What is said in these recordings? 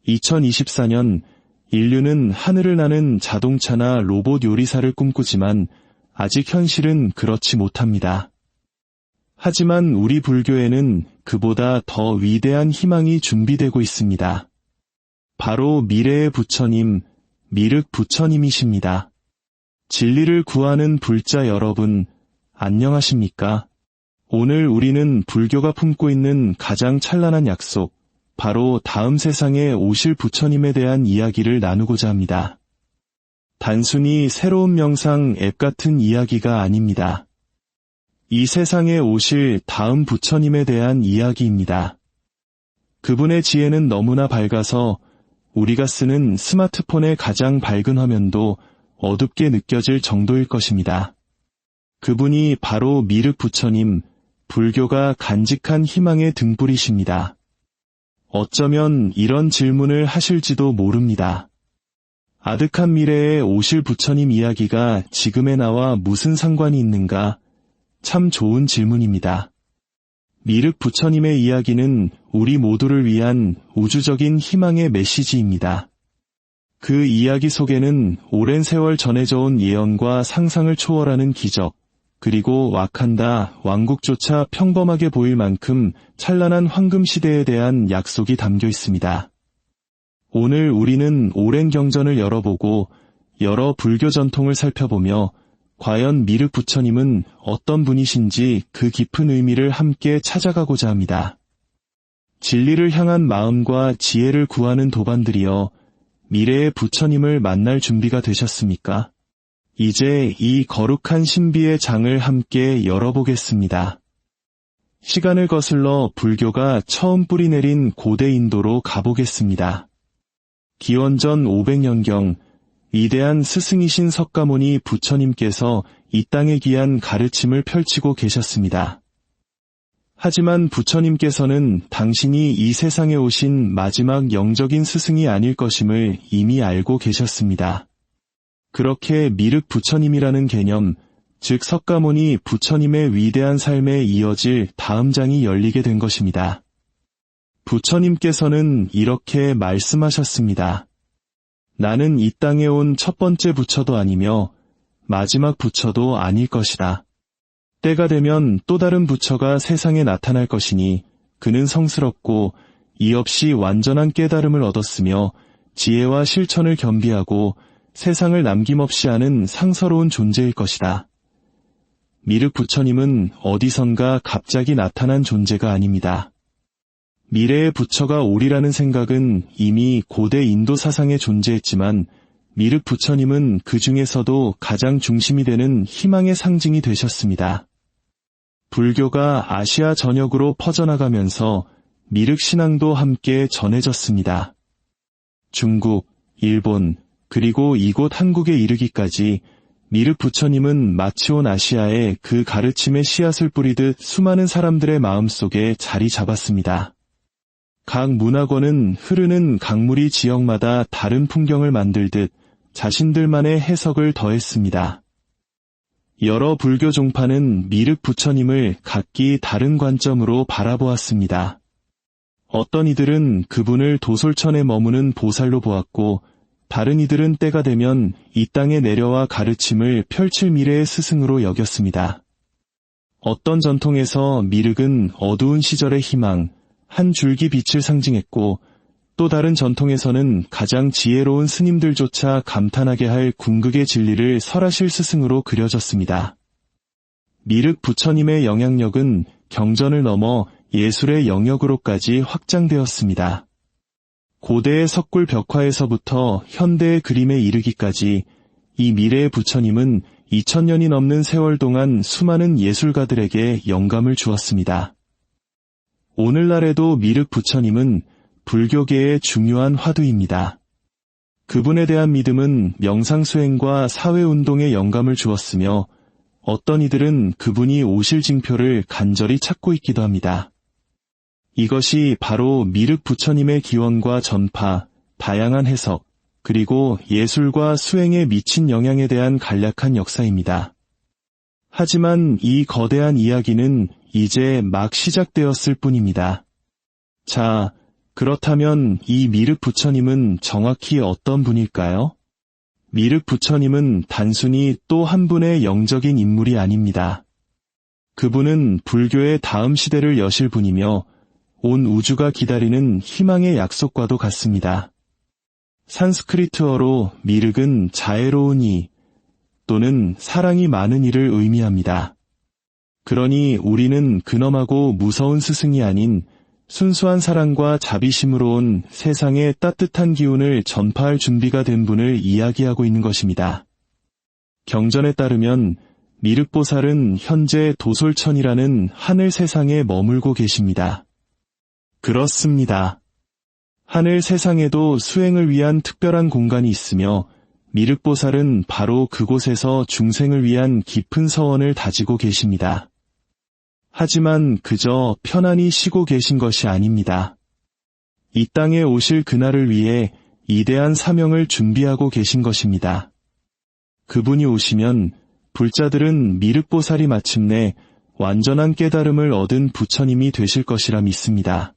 2024년 인류는 하늘을 나는 자동차나 로봇 요리사를 꿈꾸지만 아직 현실은 그렇지 못합니다. 하지만 우리 불교에는 그보다 더 위대한 희망이 준비되고 있습니다. 바로 미래의 부처님, 미륵 부처님이십니다. 진리를 구하는 불자 여러분, 안녕하십니까? 오늘 우리는 불교가 품고 있는 가장 찬란한 약속, 바로 다음 세상에 오실 부처님에 대한 이야기를 나누고자 합니다. 단순히 새로운 명상 앱 같은 이야기가 아닙니다. 이 세상에 오실 다음 부처님에 대한 이야기입니다. 그분의 지혜는 너무나 밝아서 우리가 쓰는 스마트폰의 가장 밝은 화면도 어둡게 느껴질 정도일 것입니다. 그분이 바로 미륵 부처님, 불교가 간직한 희망의 등불이십니다. 어쩌면 이런 질문을 하실지도 모릅니다. 아득한 미래에 오실 부처님 이야기가 지금의 나와 무슨 상관이 있는가? 참 좋은 질문입니다. 미륵 부처님의 이야기는 우리 모두를 위한 우주적인 희망의 메시지입니다. 그 이야기 속에는 오랜 세월 전해져 온 예언과 상상을 초월하는 기적, 그리고 와칸다 왕국조차 평범하게 보일 만큼 찬란한 황금 시대에 대한 약속이 담겨 있습니다. 오늘 우리는 오랜 경전을 열어보고 여러 불교 전통을 살펴보며 과연 미륵 부처님은 어떤 분이신지 그 깊은 의미를 함께 찾아가고자 합니다. 진리를 향한 마음과 지혜를 구하는 도반들이여, 미래의 부처님을 만날 준비가 되셨습니까? 이제 이 거룩한 신비의 장을 함께 열어보겠습니다. 시간을 거슬러 불교가 처음 뿌리내린 고대 인도로 가보겠습니다. 기원전 500년경 위대한 스승이신 석가모니 부처님께서 이 땅에 귀한 가르침을 펼치고 계셨습니다. 하지만 부처님께서는 당신이 이 세상에 오신 마지막 영적인 스승이 아닐 것임을 이미 알고 계셨습니다. 그렇게 미륵 부처님이라는 개념, 즉 석가모니 부처님의 위대한 삶에 이어질 다음 장이 열리게 된 것입니다. 부처님께서는 이렇게 말씀하셨습니다. 나는 이 땅에 온 첫 번째 부처도 아니며 마지막 부처도 아닐 것이다. 때가 되면 또 다른 부처가 세상에 나타날 것이니 그는 성스럽고 이 없이 완전한 깨달음을 얻었으며 지혜와 실천을 겸비하고 세상을 남김없이 하는 상서로운 존재일 것이다. 미륵 부처님은 어디선가 갑자기 나타난 존재가 아닙니다. 미래의 부처가 오리라는 생각은 이미 고대 인도 사상에 존재했지만 미륵 부처님은 그 중에서도 가장 중심이 되는 희망의 상징이 되셨습니다. 불교가 아시아 전역으로 퍼져나가면서 미륵 신앙도 함께 전해졌습니다. 중국, 일본, 그리고 이곳 한국에 이르기까지 미륵 부처님은 마치 온 아시아에 그 가르침의 씨앗을 뿌리듯 수많은 사람들의 마음속에 자리 잡았습니다. 각 문화권은 흐르는 강물이 지역마다 다른 풍경을 만들듯 자신들만의 해석을 더했습니다. 여러 불교 종파는 미륵 부처님을 각기 다른 관점으로 바라보았습니다. 어떤 이들은 그분을 도솔천에 머무는 보살로 보았고, 다른 이들은 때가 되면 이 땅에 내려와 가르침을 펼칠 미래의 스승으로 여겼습니다. 어떤 전통에서 미륵은 어두운 시절의 희망, 한 줄기 빛을 상징했고, 또 다른 전통에서는 가장 지혜로운 스님들조차 감탄하게 할 궁극의 진리를 설하실 스승으로 그려졌습니다. 미륵 부처님의 영향력은 경전을 넘어 예술의 영역으로까지 확장되었습니다. 고대의 석굴 벽화에서부터 현대의 그림에 이르기까지 이 미래의 부처님은 2000년이 넘는 세월 동안 수많은 예술가들에게 영감을 주었습니다. 오늘날에도 미륵 부처님은 불교계의 중요한 화두입니다. 그분에 대한 믿음은 명상수행과 사회운동에 영감을 주었으며 어떤 이들은 그분이 오실 징표를 간절히 찾고 있기도 합니다. 이것이 바로 미륵 부처님의 기원과 전파, 다양한 해석, 그리고 예술과 수행에 미친 영향에 대한 간략한 역사입니다. 하지만 이 거대한 이야기는 이제 막 시작되었을 뿐입니다. 자, 그렇다면 이 미륵 부처님은 정확히 어떤 분일까요? 미륵 부처님은 단순히 또 한 분의 영적인 인물이 아닙니다. 그분은 불교의 다음 시대를 여실 분이며 온 우주가 기다리는 희망의 약속과도 같습니다. 산스크리트어로 미륵은 자애로운 이 또는 사랑이 많은 이를 의미합니다. 그러니 우리는 근엄하고 무서운 스승이 아닌 순수한 사랑과 자비심으로 온 세상의 따뜻한 기운을 전파할 준비가 된 분을 이야기하고 있는 것입니다. 경전에 따르면 미륵보살은 현재 도솔천이라는 하늘 세상에 머물고 계십니다. 그렇습니다. 하늘 세상에도 수행을 위한 특별한 공간이 있으며 미륵보살은 바로 그곳에서 중생을 위한 깊은 서원을 다지고 계십니다. 하지만 그저 편안히 쉬고 계신 것이 아닙니다. 이 땅에 오실 그날을 위해 이대한 사명을 준비하고 계신 것입니다. 그분이 오시면 불자들은 미륵보살이 마침내 완전한 깨달음을 얻은 부처님이 되실 것이라 믿습니다.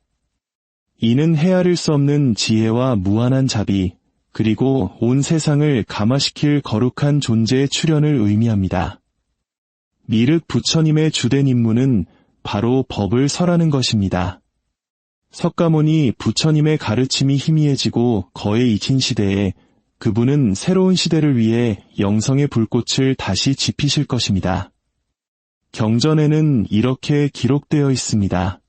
이는 헤아릴 수 없는 지혜와 무한한 자비, 그리고 온 세상을 감화시킬 거룩한 존재의 출현을 의미합니다. 미륵 부처님의 주된 임무는 바로 법을 설하는 것입니다. 석가모니 부처님의 가르침이 희미해지고 거의 잊힌 시대에 그분은 새로운 시대를 위해 영성의 불꽃을 다시 지피실 것입니다. 경전에는 이렇게 기록되어 있습니다.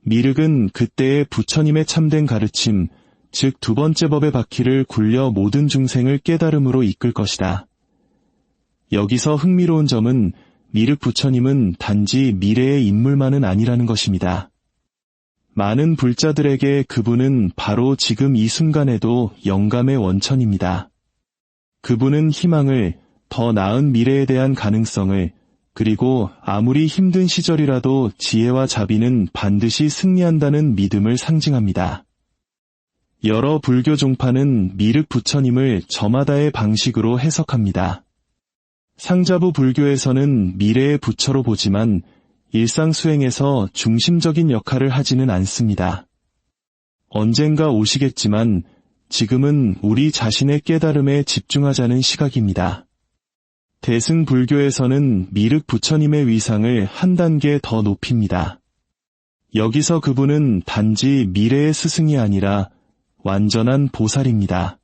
미륵은 그때의 부처님의 참된 가르침, 즉 두 번째 법의 바퀴를 굴려 모든 중생을 깨달음으로 이끌 것이다. 여기서 흥미로운 점은 미륵 부처님은 단지 미래의 인물만은 아니라는 것입니다. 많은 불자들에게 그분은 바로 지금 이 순간에도 영감의 원천입니다. 그분은 희망을, 더 나은 미래에 대한 가능성을, 그리고 아무리 힘든 시절이라도 지혜와 자비는 반드시 승리한다는 믿음을 상징합니다. 여러 불교 종파는 미륵 부처님을 저마다의 방식으로 해석합니다. 상자부 불교에서는 미래의 부처로 보지만 일상 수행에서 중심적인 역할을 하지는 않습니다. 언젠가 오시겠지만 지금은 우리 자신의 깨달음에 집중하자는 시각입니다. 대승불교에서는 미륵 부처님의 위상을 한 단계 더 높입니다. 여기서 그분은 단지 미래의 스승이 아니라 완전한 보살입니다.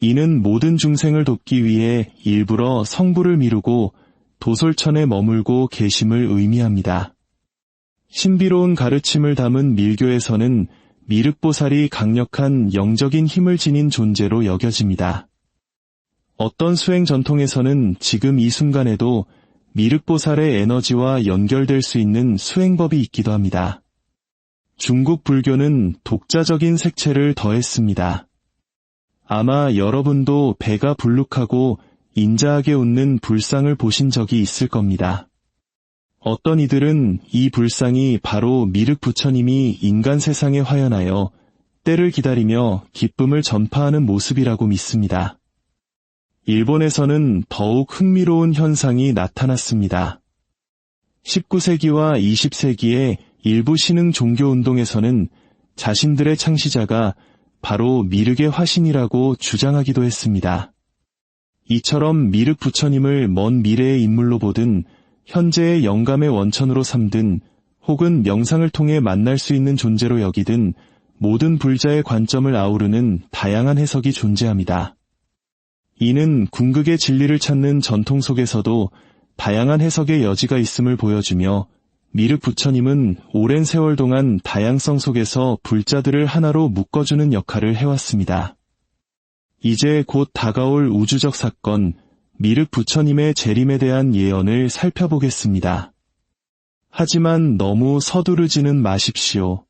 이는 모든 중생을 돕기 위해 일부러 성부를 미루고 도솔천에 머물고 계심을 의미합니다. 신비로운 가르침을 담은 밀교에서는 미륵보살이 강력한 영적인 힘을 지닌 존재로 여겨집니다. 어떤 수행 전통에서는 지금 이 순간에도 미륵보살의 에너지와 연결될 수 있는 수행법이 있기도 합니다. 중국 불교는 독자적인 색채를 더했습니다. 아마 여러분도 배가 불룩하고 인자하게 웃는 불상을 보신 적이 있을 겁니다. 어떤 이들은 이 불상이 바로 미륵 부처님이 인간 세상에 화연하여 때를 기다리며 기쁨을 전파하는 모습이라고 믿습니다. 일본에서는 더욱 흥미로운 현상이 나타났습니다. 19세기와 20세기의 일부 신흥 종교 운동에서는 자신들의 창시자가 바로 미륵의 화신이라고 주장하기도 했습니다. 이처럼 미륵 부처님을 먼 미래의 인물로 보든 현재의 영감의 원천으로 삼든 혹은 명상을 통해 만날 수 있는 존재로 여기든 모든 불자의 관점을 아우르는 다양한 해석이 존재합니다. 이는 궁극의 진리를 찾는 전통 속에서도 다양한 해석의 여지가 있음을 보여주며 미륵 부처님은 오랜 세월 동안 다양성 속에서 불자들을 하나로 묶어주는 역할을 해왔습니다. 이제 곧 다가올 우주적 사건, 미륵 부처님의 재림에 대한 예언을 살펴보겠습니다. 하지만 너무 서두르지는 마십시오.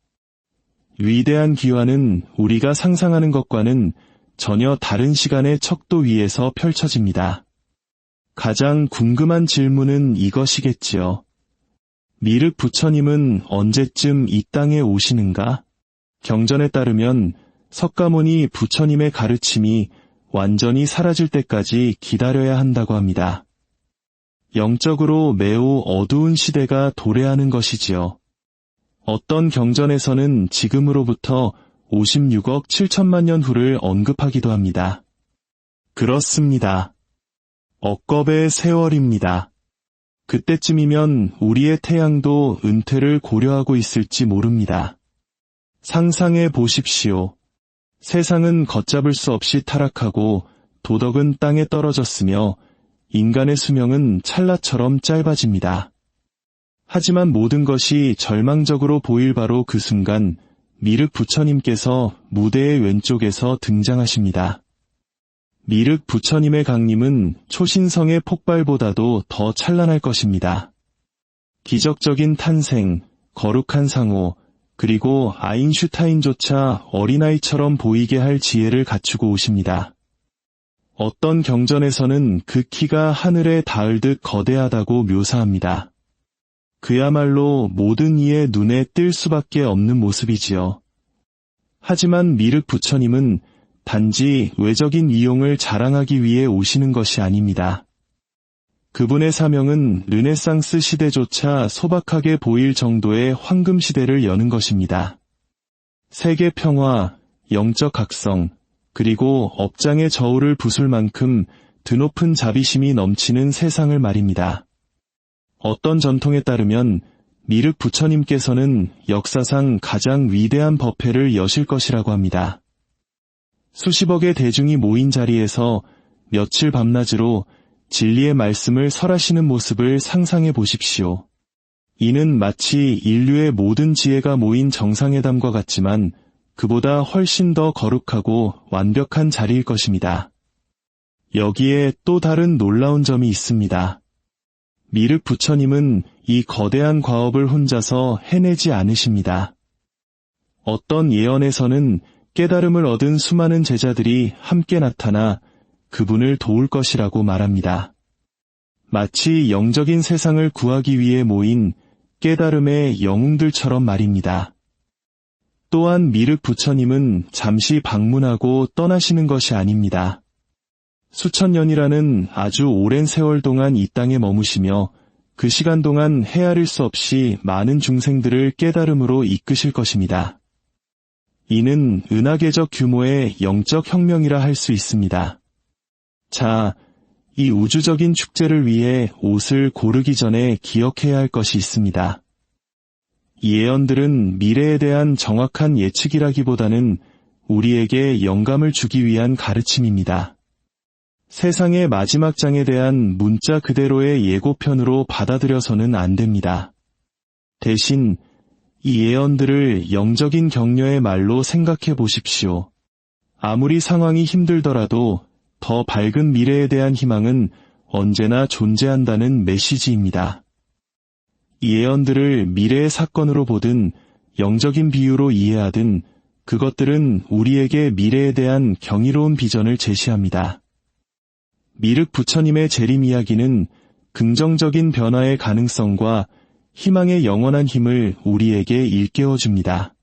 위대한 기화는 우리가 상상하는 것과는 전혀 다른 시간의 척도 위에서 펼쳐집니다. 가장 궁금한 질문은 이것이겠지요. 미륵 부처님은 언제쯤 이 땅에 오시는가? 경전에 따르면 석가모니 부처님의 가르침이 완전히 사라질 때까지 기다려야 한다고 합니다. 영적으로 매우 어두운 시대가 도래하는 것이지요. 어떤 경전에서는 지금으로부터 56억 7천만 년 후를 언급하기도 합니다. 그렇습니다. 억겁의 세월입니다. 그때쯤이면 우리의 태양도 은퇴를 고려하고 있을지 모릅니다. 상상해 보십시오. 세상은 걷잡을 수 없이 타락하고 도덕은 땅에 떨어졌으며 인간의 수명은 찰나처럼 짧아집니다. 하지만 모든 것이 절망적으로 보일 바로 그 순간 미륵 부처님께서 무대의 왼쪽에서 등장하십니다. 미륵 부처님의 강림은 초신성의 폭발보다도 더 찬란할 것입니다. 기적적인 탄생, 거룩한 상호, 그리고 아인슈타인조차 어린아이처럼 보이게 할 지혜를 갖추고 오십니다. 어떤 경전에서는 그 키가 하늘에 닿을 듯 거대하다고 묘사합니다. 그야말로 모든 이의 눈에 띌 수밖에 없는 모습이지요. 하지만 미륵 부처님은 단지 외적인 이용을 자랑하기 위해 오시는 것이 아닙니다. 그분의 사명은 르네상스 시대조차 소박하게 보일 정도의 황금 시대를 여는 것입니다. 세계 평화, 영적 각성, 그리고 업장의 저울을 부술 만큼 드높은 자비심이 넘치는 세상을 말입니다. 어떤 전통에 따르면 미륵 부처님께서는 역사상 가장 위대한 법회를 여실 것이라고 합니다. 수십억의 대중이 모인 자리에서 며칠 밤낮으로 진리의 말씀을 설하시는 모습을 상상해 보십시오. 이는 마치 인류의 모든 지혜가 모인 정상회담과 같지만 그보다 훨씬 더 거룩하고 완벽한 자리일 것입니다. 여기에 또 다른 놀라운 점이 있습니다. 미륵 부처님은 이 거대한 과업을 혼자서 해내지 않으십니다. 어떤 예언에서는 깨달음을 얻은 수많은 제자들이 함께 나타나 그분을 도울 것이라고 말합니다. 마치 영적인 세상을 구하기 위해 모인 깨달음의 영웅들처럼 말입니다. 또한 미륵 부처님은 잠시 방문하고 떠나시는 것이 아닙니다. 수천 년이라는 아주 오랜 세월 동안 이 땅에 머무시며 그 시간 동안 헤아릴 수 없이 많은 중생들을 깨달음으로 이끄실 것입니다. 이는 은하계적 규모의 영적 혁명이라 할 수 있습니다. 자, 이 우주적인 축제를 위해 옷을 고르기 전에 기억해야 할 것이 있습니다. 이 예언들은 미래에 대한 정확한 예측이라기보다는 우리에게 영감을 주기 위한 가르침입니다. 세상의 마지막 장에 대한 문자 그대로의 예고편으로 받아들여서는 안 됩니다. 대신 이 예언들을 영적인 격려의 말로 생각해 보십시오. 아무리 상황이 힘들더라도 더 밝은 미래에 대한 희망은 언제나 존재한다는 메시지입니다. 이 예언들을 미래의 사건으로 보든 영적인 비유로 이해하든 그것들은 우리에게 미래에 대한 경이로운 비전을 제시합니다. 미륵 부처님의 재림 이야기는 긍정적인 변화의 가능성과 희망의 영원한 힘을 우리에게 일깨워줍니다.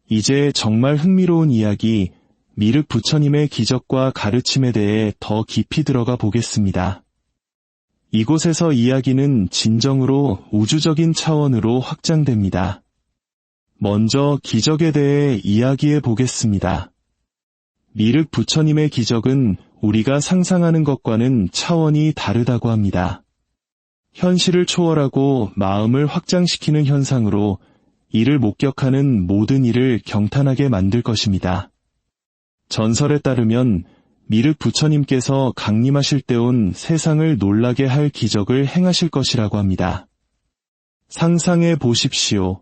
이제 정말 흥미로운 이야기, 미륵 부처님의 기적과 가르침에 대해 더 깊이 들어가 보겠습니다. 이곳에서 이야기는 진정으로 우주적인 차원으로 확장됩니다. 먼저 기적에 대해 이야기해 보겠습니다. 미륵 부처님의 기적은 우리가 상상하는 것과는 차원이 다르다고 합니다. 현실을 초월하고 마음을 확장시키는 현상으로 이를 목격하는 모든 이를 경탄하게 만들 것입니다. 전설에 따르면 미륵 부처님께서 강림하실 때 온 세상을 놀라게 할 기적을 행하실 것이라고 합니다. 상상해 보십시오.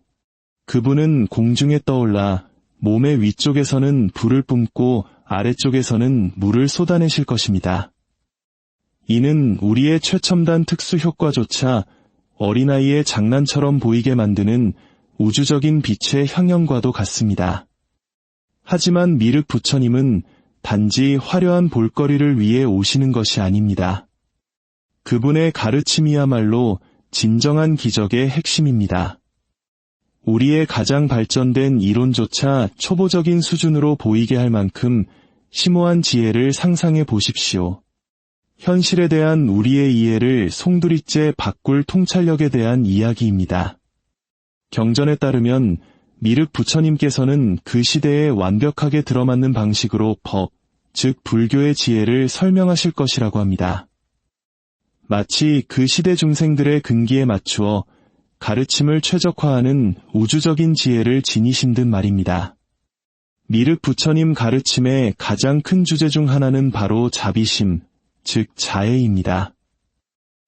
그분은 공중에 떠올라 몸의 위쪽에서는 불을 뿜고 아래쪽에서는 물을 쏟아내실 것입니다. 이는 우리의 최첨단 특수 효과조차 어린아이의 장난처럼 보이게 만드는 우주적인 빛의 향연과도 같습니다. 하지만 미륵 부처님은 단지 화려한 볼거리를 위해 오시는 것이 아닙니다. 그분의 가르침이야말로 진정한 기적의 핵심입니다. 우리의 가장 발전된 이론조차 초보적인 수준으로 보이게 할 만큼 심오한 지혜를 상상해 보십시오. 현실에 대한 우리의 이해를 송두리째 바꿀 통찰력에 대한 이야기입니다. 경전에 따르면 미륵 부처님께서는 그 시대에 완벽하게 들어맞는 방식으로 법, 즉 불교의 지혜를 설명하실 것이라고 합니다. 마치 그 시대 중생들의 근기에 맞추어 가르침을 최적화하는 우주적인 지혜를 지니신 듯 말입니다. 미륵 부처님 가르침의 가장 큰 주제 중 하나는 바로 자비심, 즉 자애입니다.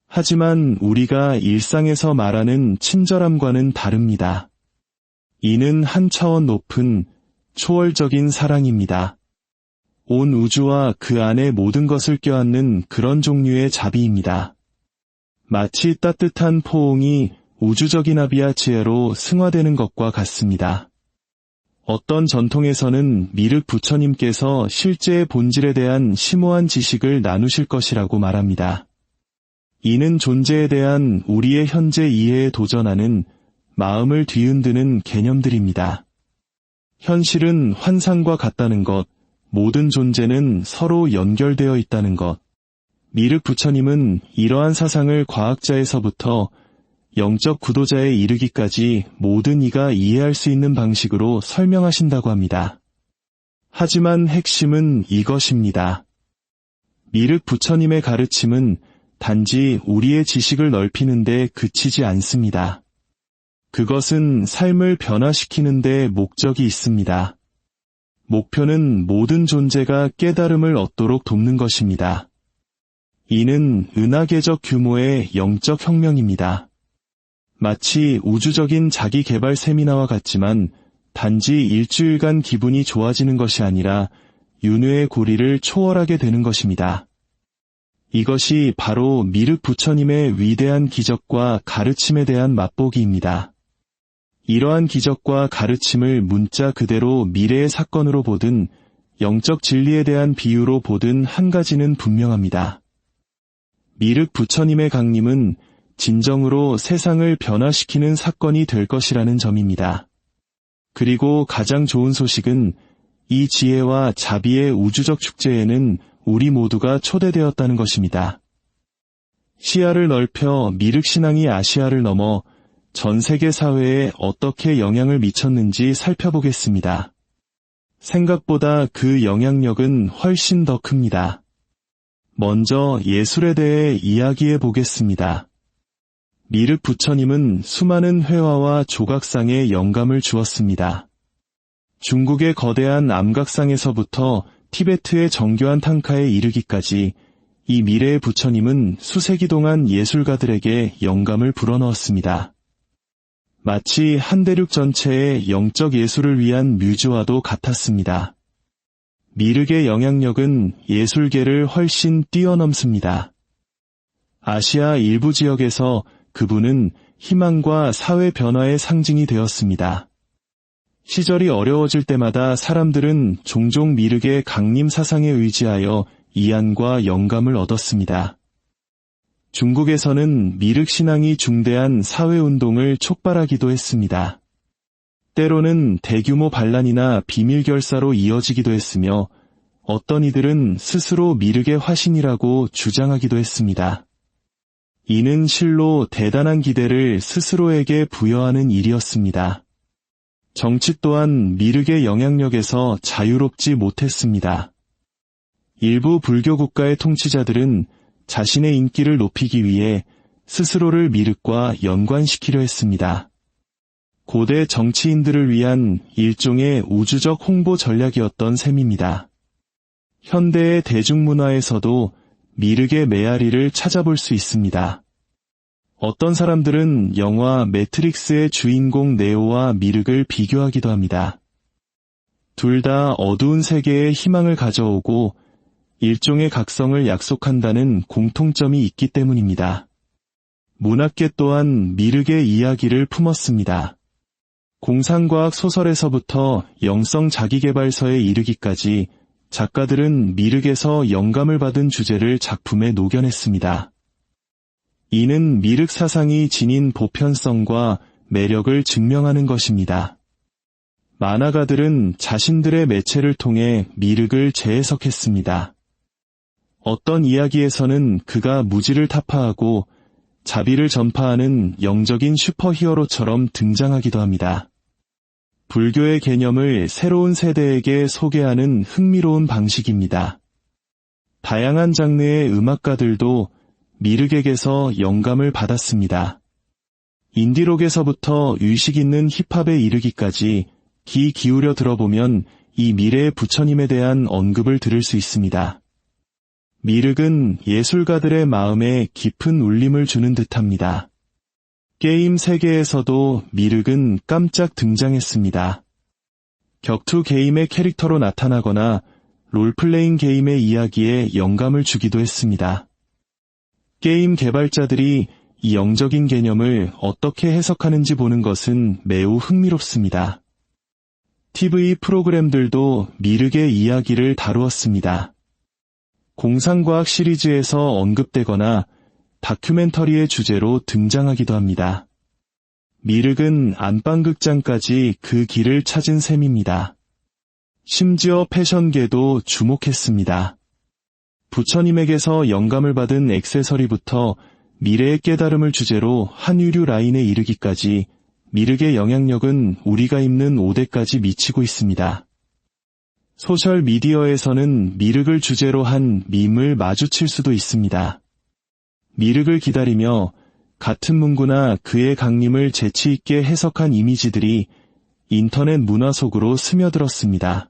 하지만 우리가 일상에서 말하는 친절함과는 다릅니다. 이는 한 차원 높은 초월적인 사랑입니다. 온 우주와 그 안의 모든 것을 껴안는 그런 종류의 자비입니다. 마치 따뜻한 포옹이 우주적인 아비아 지혜로 승화되는 것과 같습니다. 어떤 전통에서는 미륵 부처님께서 실제의 본질에 대한 심오한 지식을 나누실 것이라고 말합니다. 이는 존재에 대한 우리의 현재 이해에 도전하는 마음을 뒤흔드는 개념들입니다. 현실은 환상과 같다는 것, 모든 존재는 서로 연결되어 있다는 것. 미륵 부처님은 이러한 사상을 과학자에서부터 영적 구도자에 이르기까지 모든 이가 이해할 수 있는 방식으로 설명하신다고 합니다. 하지만 핵심은 이것입니다. 미륵 부처님의 가르침은 단지 우리의 지식을 넓히는 데 그치지 않습니다. 그것은 삶을 변화시키는 데 목적이 있습니다. 목표는 모든 존재가 깨달음을 얻도록 돕는 것입니다. 이는 은하계적 규모의 영적 혁명입니다. 마치 우주적인 자기 개발 세미나와 같지만 단지 일주일간 기분이 좋아지는 것이 아니라 윤회의 고리를 초월하게 되는 것입니다. 이것이 바로 미륵 부처님의 위대한 기적과 가르침에 대한 맛보기입니다. 이러한 기적과 가르침을 문자 그대로 미래의 사건으로 보든 영적 진리에 대한 비유로 보든 한 가지는 분명합니다. 미륵 부처님의 강림은 진정으로 세상을 변화시키는 사건이 될 것이라는 점입니다. 그리고 가장 좋은 소식은 이 지혜와 자비의 우주적 축제에는 우리 모두가 초대되었다는 것입니다. 시야를 넓혀 미륵 신앙이 아시아를 넘어 전 세계 사회에 어떻게 영향을 미쳤는지 살펴보겠습니다. 생각보다 그 영향력은 훨씬 더 큽니다. 먼저 예술에 대해 이야기해 보겠습니다. 미륵 부처님은 수많은 회화와 조각상에 영감을 주었습니다. 중국의 거대한 암각상에서부터 티베트의 정교한 탕카에 이르기까지 이 미래의 부처님은 수세기 동안 예술가들에게 영감을 불어넣었습니다. 마치 한 대륙 전체의 영적 예술을 위한 뮤즈와도 같았습니다. 미륵의 영향력은 예술계를 훨씬 뛰어넘습니다. 아시아 일부 지역에서 그분은 희망과 사회 변화의 상징이 되었습니다. 시절이 어려워질 때마다 사람들은 종종 미륵의 강림 사상에 의지하여 이안과 영감을 얻었습니다. 중국에서는 미륵 신앙이 중대한 사회운동을 촉발하기도 했습니다. 때로는 대규모 반란이나 비밀 결사로 이어지기도 했으며 어떤 이들은 스스로 미륵의 화신이라고 주장하기도 했습니다. 이는 실로 대단한 기대를 스스로에게 부여하는 일이었습니다. 정치 또한 미륵의 영향력에서 자유롭지 못했습니다. 일부 불교 국가의 통치자들은 자신의 인기를 높이기 위해 스스로를 미륵과 연관시키려 했습니다. 고대 정치인들을 위한 일종의 우주적 홍보 전략이었던 셈입니다. 현대의 대중문화에서도 미륵의 메아리를 찾아볼 수 있습니다. 어떤 사람들은 영화 매트릭스의 주인공 네오와 미륵을 비교하기도 합니다. 둘 다 어두운 세계에 희망을 가져오고 일종의 각성을 약속한다는 공통점이 있기 때문입니다. 문학계 또한 미륵의 이야기를 품었습니다. 공상과학 소설에서부터 영성 자기계발서에 이르기까지 작가들은 미륵에서 영감을 받은 주제를 작품에 녹여냈습니다. 이는 미륵 사상이 지닌 보편성과 매력을 증명하는 것입니다. 만화가들은 자신들의 매체를 통해 미륵을 재해석했습니다. 어떤 이야기에서는 그가 무지를 타파하고 자비를 전파하는 영적인 슈퍼히어로처럼 등장하기도 합니다. 불교의 개념을 새로운 세대에게 소개하는 흥미로운 방식입니다. 다양한 장르의 음악가들도 미륵에게서 영감을 받았습니다. 인디록에서부터 의식 있는 힙합에 이르기까지 귀 기울여 들어보면 이 미래의 부처님에 대한 언급을 들을 수 있습니다. 미륵은 예술가들의 마음에 깊은 울림을 주는 듯합니다. 게임 세계에서도 미륵은 깜짝 등장했습니다. 격투 게임의 캐릭터로 나타나거나 롤플레잉 게임의 이야기에 영감을 주기도 했습니다. 게임 개발자들이 이 영적인 개념을 어떻게 해석하는지 보는 것은 매우 흥미롭습니다. TV 프로그램들도 미륵의 이야기를 다루었습니다. 공상과학 시리즈에서 언급되거나 다큐멘터리의 주제로 등장하기도 합니다. 미륵은 안방극장까지 그 길을 찾은 셈입니다. 심지어 패션계도 주목했습니다. 부처님에게서 영감을 받은 액세서리부터 미래의 깨달음을 주제로 한유류 라인에 이르기까지 미륵의 영향력은 우리가 입는 옷에까지 미치고 있습니다. 소셜미디어에서는 미륵을 주제로 한 밈을 마주칠 수도 있습니다. 미륵을 기다리며 같은 문구나 그의 강림을 재치있게 해석한 이미지들이 인터넷 문화 속으로 스며들었습니다.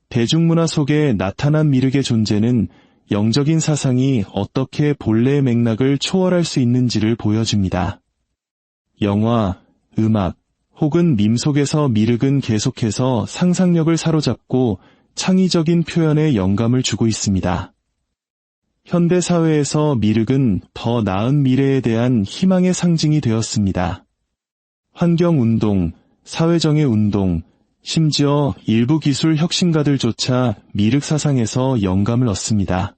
대중문화 속에 나타난 미륵의 존재는 영적인 사상이 어떻게 본래의 맥락을 초월할 수 있는지를 보여줍니다. 영화, 음악, 혹은 밈 속에서 미륵은 계속해서 상상력을 사로잡고 창의적인 표현에 영감을 주고 있습니다. 현대 사회에서 미륵은 더 나은 미래에 대한 희망의 상징이 되었습니다. 환경운동, 사회정의 운동, 심지어 일부 기술 혁신가들조차 미륵 사상에서 영감을 얻습니다.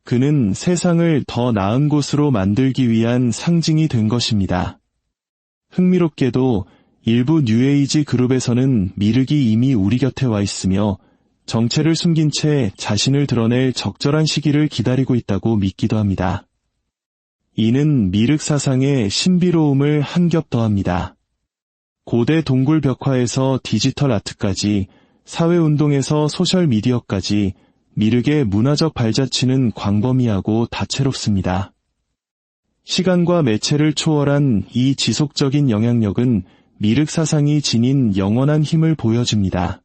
그는 세상을 더 나은 곳으로 만들기 위한 상징이 된 것입니다. 흥미롭게도 일부 뉴에이지 그룹에서는 미륵이 이미 우리 곁에 와 있으며 정체를 숨긴 채 자신을 드러낼 적절한 시기를 기다리고 있다고 믿기도 합니다. 이는 미륵 사상의 신비로움을 한 겹 더합니다. 고대 동굴 벽화에서 디지털 아트까지, 사회운동에서 소셜미디어까지 미륵의 문화적 발자취는 광범위하고 다채롭습니다. 시간과 매체를 초월한 이 지속적인 영향력은 미륵 사상이 지닌 영원한 힘을 보여줍니다.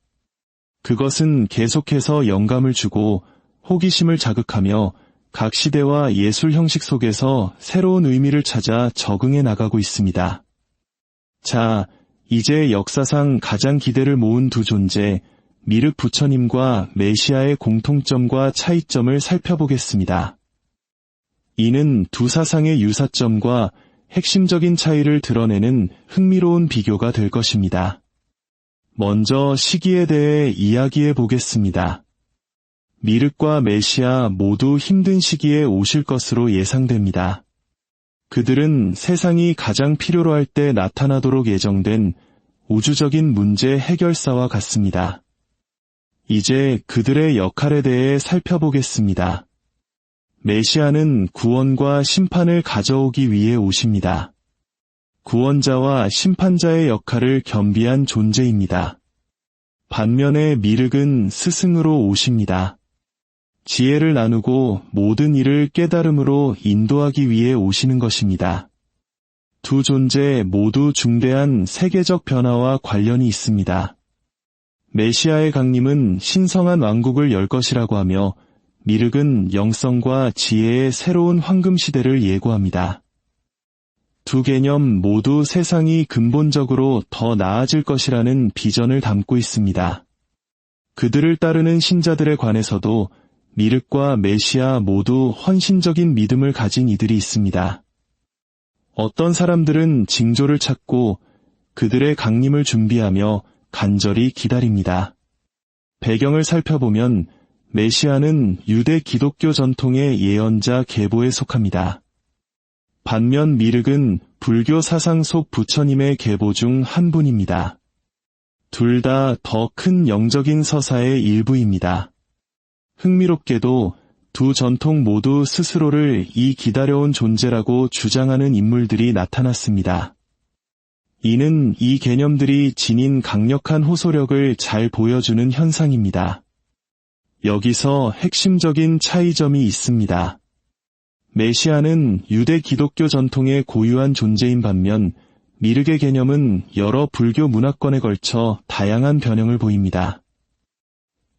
그것은 계속해서 영감을 주고 호기심을 자극하며 각 시대와 예술 형식 속에서 새로운 의미를 찾아 적응해 나가고 있습니다. 자, 이제 역사상 가장 기대를 모은 두 존재, 미륵 부처님과 메시아의 공통점과 차이점을 살펴보겠습니다. 이는 두 사상의 유사점과 핵심적인 차이를 드러내는 흥미로운 비교가 될 것입니다. 먼저 시기에 대해 이야기해 보겠습니다. 미륵과 메시아 모두 힘든 시기에 오실 것으로 예상됩니다. 그들은 세상이 가장 필요로 할 때 나타나도록 예정된 우주적인 문제 해결사와 같습니다. 이제 그들의 역할에 대해 살펴보겠습니다. 메시아는 구원과 심판을 가져오기 위해 오십니다. 구원자와 심판자의 역할을 겸비한 존재입니다. 반면에 미륵은 스승으로 오십니다. 지혜를 나누고 모든 일을 깨달음으로 인도하기 위해 오시는 것입니다. 두 존재 모두 중대한 세계적 변화와 관련이 있습니다. 메시아의 강림은 신성한 왕국을 열 것이라고 하며 미륵은 영성과 지혜의 새로운 황금 시대를 예고합니다. 두 개념 모두 세상이 근본적으로 더 나아질 것이라는 비전을 담고 있습니다. 그들을 따르는 신자들에 관해서도 미륵과 메시아 모두 헌신적인 믿음을 가진 이들이 있습니다. 어떤 사람들은 징조를 찾고 그들의 강림을 준비하며 간절히 기다립니다. 배경을 살펴보면 메시아는 유대 기독교 전통의 예언자 계보에 속합니다. 반면 미륵은 불교 사상 속 부처님의 계보 중 한 분입니다. 둘 다 더 큰 영적인 서사의 일부입니다. 흥미롭게도 두 전통 모두 스스로를 이 기다려온 존재라고 주장하는 인물들이 나타났습니다. 이는 이 개념들이 지닌 강력한 호소력을 잘 보여주는 현상입니다. 여기서 핵심적인 차이점이 있습니다. 메시아는 유대 기독교 전통의 고유한 존재인 반면 미륵의 개념은 여러 불교 문화권에 걸쳐 다양한 변형을 보입니다.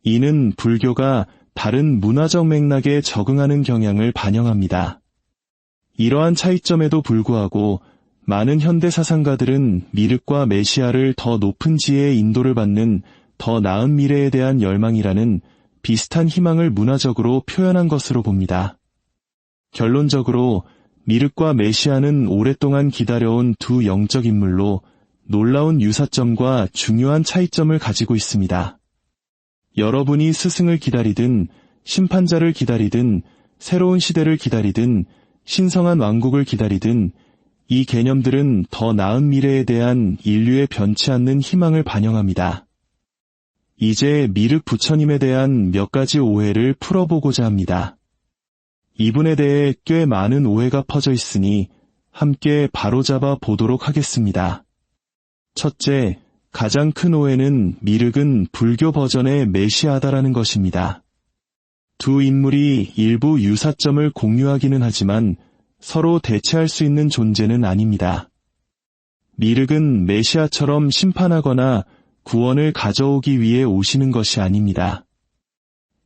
이는 불교가 다른 문화적 맥락에 적응하는 경향을 반영합니다. 이러한 차이점에도 불구하고 많은 현대 사상가들은 미륵과 메시아를 더 높은 지혜의 인도를 받는 더 나은 미래에 대한 열망이라는 비슷한 희망을 문화적으로 표현한 것으로 봅니다. 결론적으로 미륵과 메시아는 오랫동안 기다려온 두 영적 인물로 놀라운 유사점과 중요한 차이점을 가지고 있습니다. 여러분이 스승을 기다리든 심판자를 기다리든 새로운 시대를 기다리든 신성한 왕국을 기다리든 이 개념들은 더 나은 미래에 대한 인류의 변치 않는 희망을 반영합니다. 이제 미륵 부처님에 대한 몇 가지 오해를 풀어보고자 합니다. 이분에 대해 꽤 많은 오해가 퍼져 있으니 함께 바로잡아 보도록 하겠습니다. 첫째, 가장 큰 오해는 미륵은 불교 버전의 메시아다라는 것입니다. 두 인물이 일부 유사점을 공유하기는 하지만 서로 대체할 수 있는 존재는 아닙니다. 미륵은 메시아처럼 심판하거나 구원을 가져오기 위해 오시는 것이 아닙니다.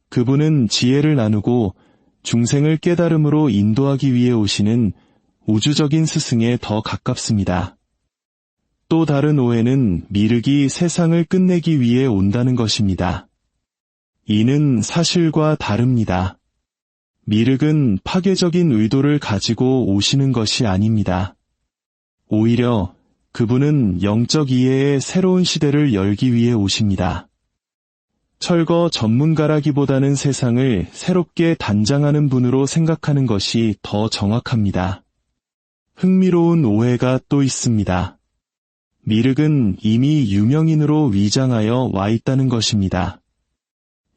그분은 지혜를 나누고 중생을 깨달음으로 인도하기 위해 오시는 우주적인 스승에 더 가깝습니다. 또 다른 오해는 미륵이 세상을 끝내기 위해 온다는 것입니다. 이는 사실과 다릅니다. 미륵은 파괴적인 의도를 가지고 오시는 것이 아닙니다. 오히려 그분은 영적 이해의 새로운 시대를 열기 위해 오십니다. 철거 전문가라기보다는 세상을 새롭게 단장하는 분으로 생각하는 것이 더 정확합니다. 흥미로운 오해가 또 있습니다. 미륵은 이미 유명인으로 위장하여 와 있다는 것입니다.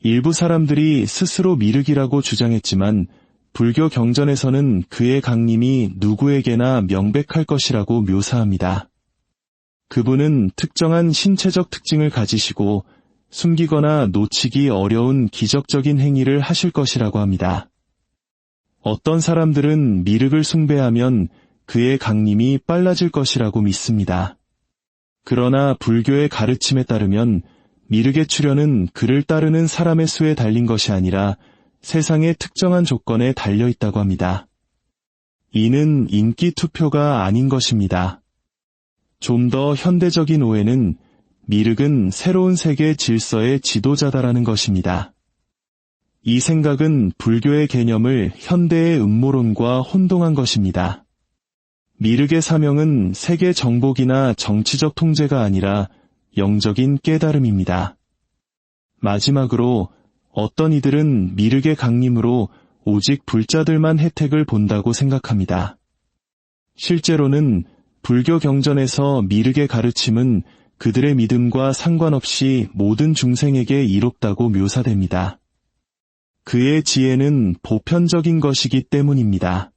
일부 사람들이 스스로 미륵이라고 주장했지만 불교 경전에서는 그의 강림이 누구에게나 명백할 것이라고 묘사합니다. 그분은 특정한 신체적 특징을 가지시고 숨기거나 놓치기 어려운 기적적인 행위를 하실 것이라고 합니다. 어떤 사람들은 미륵을 숭배하면 그의 강림이 빨라질 것이라고 믿습니다. 그러나 불교의 가르침에 따르면 미륵의 출현은 그를 따르는 사람의 수에 달린 것이 아니라 세상의 특정한 조건에 달려 있다고 합니다. 이는 인기 투표가 아닌 것입니다. 좀 더 현대적인 오해는 미륵은 새로운 세계 질서의 지도자다라는 것입니다. 이 생각은 불교의 개념을 현대의 음모론과 혼동한 것입니다. 미륵의 사명은 세계 정복이나 정치적 통제가 아니라 영적인 깨달음입니다. 마지막으로 어떤 이들은 미륵의 강림으로 오직 불자들만 혜택을 본다고 생각합니다. 실제로는 불교 경전에서 미륵의 가르침은 그들의 믿음과 상관없이 모든 중생에게 이롭다고 묘사됩니다. 그의 지혜는 보편적인 것이기 때문입니다.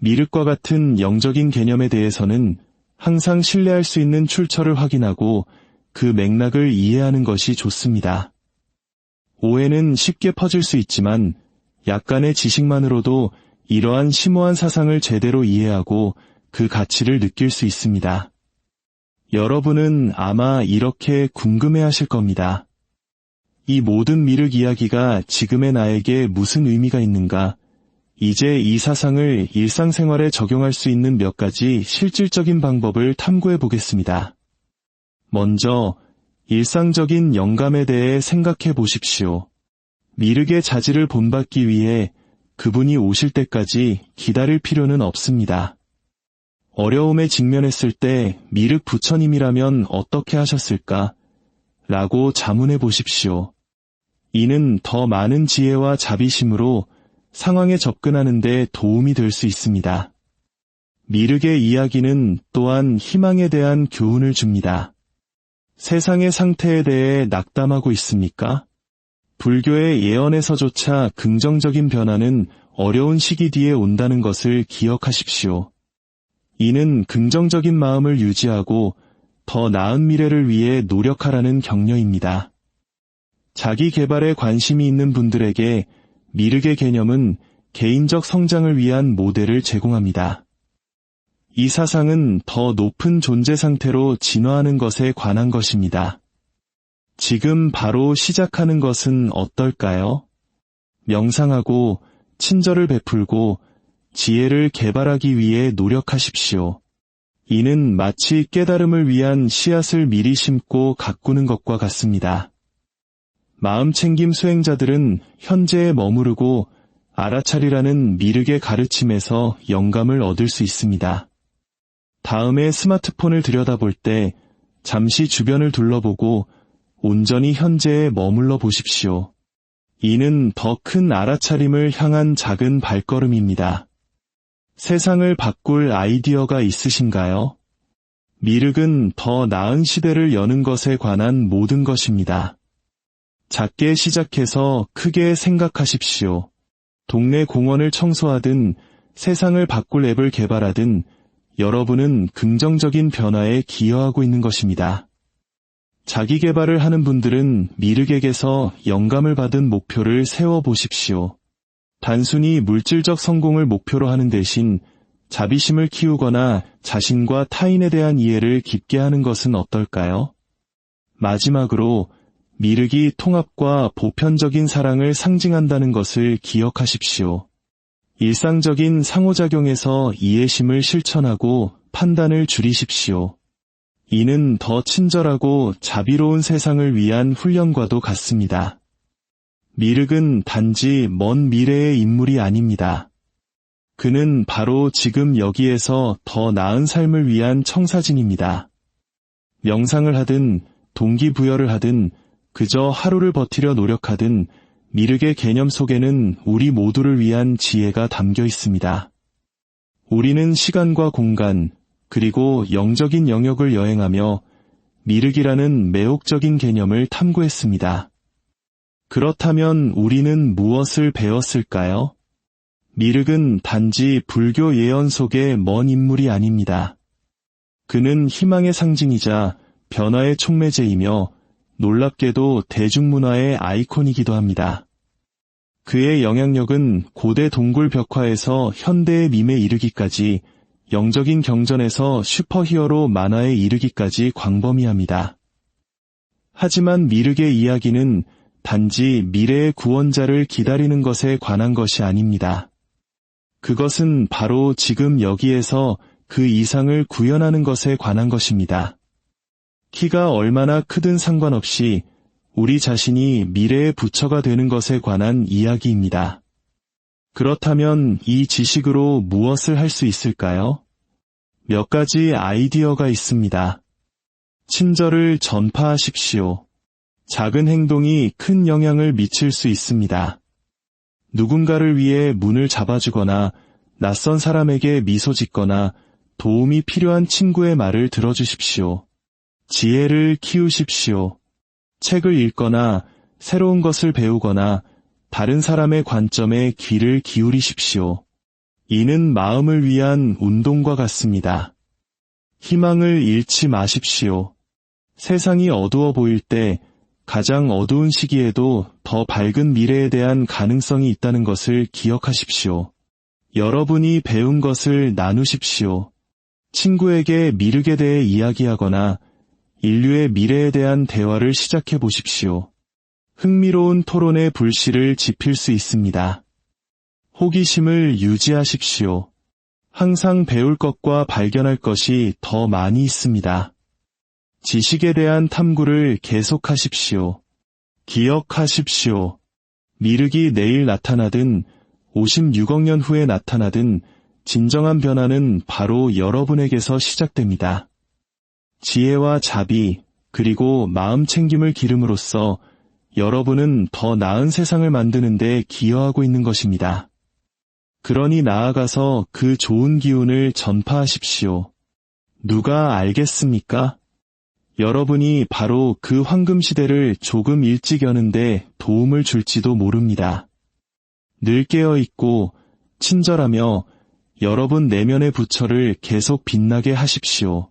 미륵과 같은 영적인 개념에 대해서는 항상 신뢰할 수 있는 출처를 확인하고 그 맥락을 이해하는 것이 좋습니다. 오해는 쉽게 퍼질 수 있지만 약간의 지식만으로도 이러한 심오한 사상을 제대로 이해하고 그 가치를 느낄 수 있습니다. 여러분은 아마 이렇게 궁금해하실 겁니다. 이 모든 미륵 이야기가 지금의 나에게 무슨 의미가 있는가? 이제 이 사상을 일상생활에 적용할 수 있는 몇 가지 실질적인 방법을 탐구해 보겠습니다. 먼저 일상적인 영감에 대해 생각해 보십시오. 미륵의 자질을 본받기 위해 그분이 오실 때까지 기다릴 필요는 없습니다. 어려움에 직면했을 때 미륵 부처님이라면 어떻게 하셨을까? 라고 자문해 보십시오. 이는 더 많은 지혜와 자비심으로 상황에 접근하는 데 도움이 될 수 있습니다. 미륵의 이야기는 또한 희망에 대한 교훈을 줍니다. 세상의 상태에 대해 낙담하고 있습니까? 불교의 예언에서조차 긍정적인 변화는 어려운 시기 뒤에 온다는 것을 기억하십시오. 이는 긍정적인 마음을 유지하고 더 나은 미래를 위해 노력하라는 격려입니다. 자기 개발에 관심이 있는 분들에게 미륵의 개념은 개인적 성장을 위한 모델을 제공합니다. 이 사상은 더 높은 존재 상태로 진화하는 것에 관한 것입니다. 지금 바로 시작하는 것은 어떨까요? 명상하고 친절을 베풀고 지혜를 개발하기 위해 노력하십시오. 이는 마치 깨달음을 위한 씨앗을 미리 심고 가꾸는 것과 같습니다. 마음챙김 수행자들은 현재에 머무르고 알아차리라는 미륵의 가르침에서 영감을 얻을 수 있습니다. 다음에 스마트폰을 들여다볼 때 잠시 주변을 둘러보고 온전히 현재에 머물러 보십시오. 이는 더 큰 알아차림을 향한 작은 발걸음입니다. 세상을 바꿀 아이디어가 있으신가요? 미륵은 더 나은 시대를 여는 것에 관한 모든 것입니다. 작게 시작해서 크게 생각하십시오. 동네 공원을 청소하든 세상을 바꿀 앱을 개발하든 여러분은 긍정적인 변화에 기여하고 있는 것입니다. 자기 개발을 하는 분들은 미륵에게서 영감을 받은 목표를 세워보십시오. 단순히 물질적 성공을 목표로 하는 대신 자비심을 키우거나 자신과 타인에 대한 이해를 깊게 하는 것은 어떨까요? 마지막으로 미륵이 통합과 보편적인 사랑을 상징한다는 것을 기억하십시오. 일상적인 상호작용에서 이해심을 실천하고 판단을 줄이십시오. 이는 더 친절하고 자비로운 세상을 위한 훈련과도 같습니다. 미륵은 단지 먼 미래의 인물이 아닙니다. 그는 바로 지금 여기에서 더 나은 삶을 위한 청사진입니다. 명상을 하든 동기부여를 하든 그저 하루를 버티려 노력하든 미륵의 개념 속에는 우리 모두를 위한 지혜가 담겨 있습니다. 우리는 시간과 공간, 그리고 영적인 영역을 여행하며 미륵이라는 매혹적인 개념을 탐구했습니다. 그렇다면 우리는 무엇을 배웠을까요? 미륵은 단지 불교 예언 속의 먼 인물이 아닙니다. 그는 희망의 상징이자 변화의 촉매제이며 놀랍게도 대중문화의 아이콘이기도 합니다. 그의 영향력은 고대 동굴 벽화에서 현대의 밈에 이르기까지 영적인 경전에서 슈퍼히어로 만화에 이르기까지 광범위합니다. 하지만 미륵의 이야기는 단지 미래의 구원자를 기다리는 것에 관한 것이 아닙니다. 그것은 바로 지금 여기에서 그 이상을 구현하는 것에 관한 것입니다. 키가 얼마나 크든 상관없이 우리 자신이 미래의 부처가 되는 것에 관한 이야기입니다. 그렇다면 이 지식으로 무엇을 할 수 있을까요? 몇 가지 아이디어가 있습니다. 친절을 전파하십시오. 작은 행동이 큰 영향을 미칠 수 있습니다. 누군가를 위해 문을 잡아주거나 낯선 사람에게 미소 짓거나 도움이 필요한 친구의 말을 들어주십시오. 지혜를 키우십시오. 책을 읽거나 새로운 것을 배우거나 다른 사람의 관점에 귀를 기울이십시오. 이는 마음을 위한 운동과 같습니다. 희망을 잃지 마십시오. 세상이 어두워 보일 때 가장 어두운 시기에도 더 밝은 미래에 대한 가능성이 있다는 것을 기억하십시오. 여러분이 배운 것을 나누십시오. 친구에게 미륵에 대해 이야기하거나 인류의 미래에 대한 대화를 시작해 보십시오. 흥미로운 토론의 불씨를 지필 수 있습니다. 호기심을 유지하십시오. 항상 배울 것과 발견할 것이 더 많이 있습니다. 지식에 대한 탐구를 계속하십시오. 기억하십시오. 미륵이 내일 나타나든 56억 년 후에 나타나든 진정한 변화는 바로 여러분에게서 시작됩니다. 지혜와 자비, 그리고 마음 챙김을 기름으로써 여러분은 더 나은 세상을 만드는 데 기여하고 있는 것입니다. 그러니 나아가서 그 좋은 기운을 전파하십시오. 누가 알겠습니까? 여러분이 바로 그 황금 시대를 조금 일찍 여는데 도움을 줄지도 모릅니다. 늘 깨어있고 친절하며 여러분 내면의 부처를 계속 빛나게 하십시오.